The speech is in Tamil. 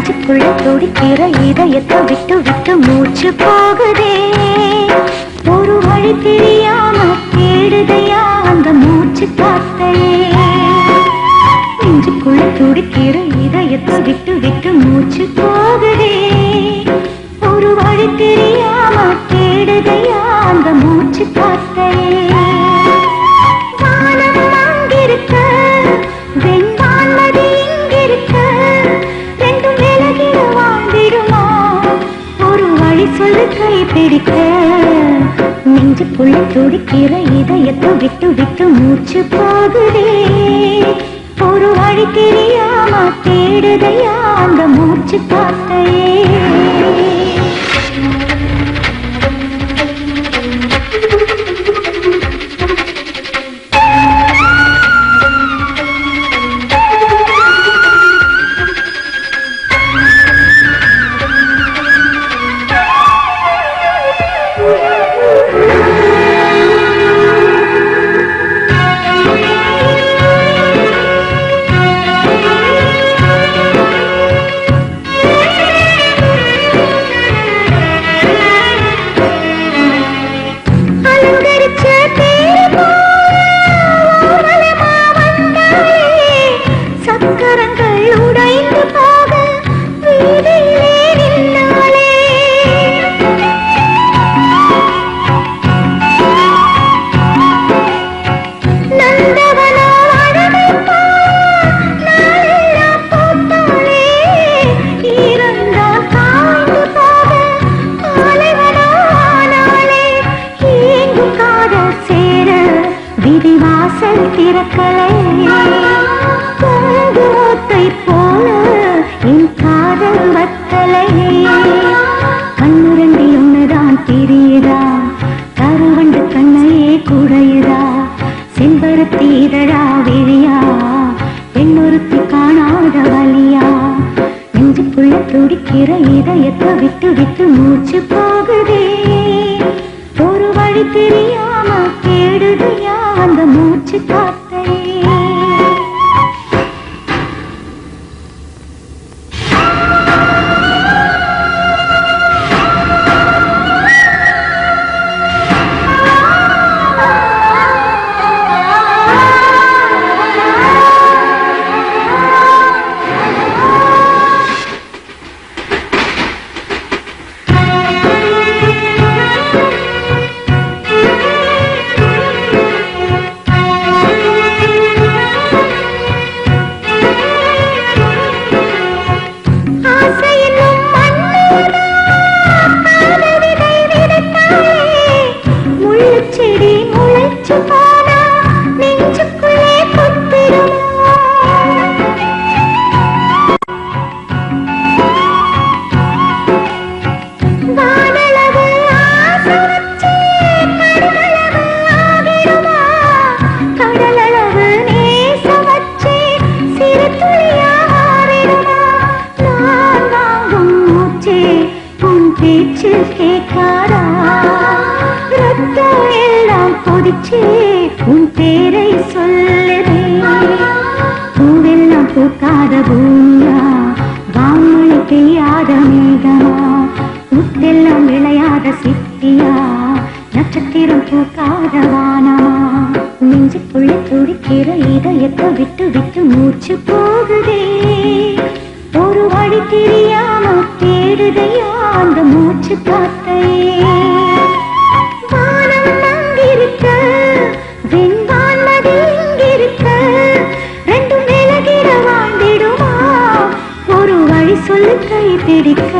நெஞ்சுக்குள்ள துடிக்கிற இதயத்தை விட்டு விட்டு மூச்சு போகுதே. ஒரு வழி தெரியாம தேடுதையா அந்த மூச்சு காத்தையே. நெஞ்சுக்குள்ள துடிக்கிற இதயத்தை விட்டு விட்டு மூச்சு போகுதே. ஒரு வழி தெரியாம தேடுதையா அந்த மூச்சு காத்தையே. வானம் அங்கிருக்க வெண்வான்மதி இங்கிருக்க ரெண்டும் விலகிட வாழ்ந்திடுமா? ஒரு வழி சொல்லு கை பிடிக்க. நெஞ்சுக்குள்ள துடிக்கிற இதயத்தை விட்டு விட்டு மூச்சு போகுதே. ஒரு வழி தெரியாம தேடுதையா அந்த மூச்சு காத்தையே. விதிவாசல் திறக்கலை பூங்கோத்தை போல என் காதல் வத்தலை. கண்ணுரண்டி ஒன்னுதான் தெரியுதா? கருவண்டு கண்ணையே குடையுதா? செம்பருத்தி இதழா விழியா? பெண்ணொருத்தி காணாத வலியா? நெஞ்சுக்குள்ள துடிக்கிற இதயத்தை விட்டு விட்டு மூச்சு போகுதே. ஒரு வழி தெரியாம தேடுதையா அந்த மூச்சு காத்தையே. பேச்சு கேட்காரா? ரத்தம் எல்லாம் கொதிச்சு உன் பேரை சொல்லுதே. பூவெல்லாம் பூக்காத பூமியா? வான்மொழி பெய்யாத மேகமா? முத்தெல்லாம் விளையாத சித்தியா? நட்சத்திரம் பூக்காத வானமா? நெஞ்சுக்குள்ள துடிக்கிற இதயத்தை விட்டு விட்டு மூச்சு போகுதே. ஒரு வழி தெரியாம தேடுதையா அந்த மூச்சு காத்தையே. வானம் அங்கிருக்க வெண்வான்மதி இங்கிருக்க ரெண்டும் விலகிட வாழ்ந்திடுமா? ஒரு வழி சொல்லு கை பிடிக்க.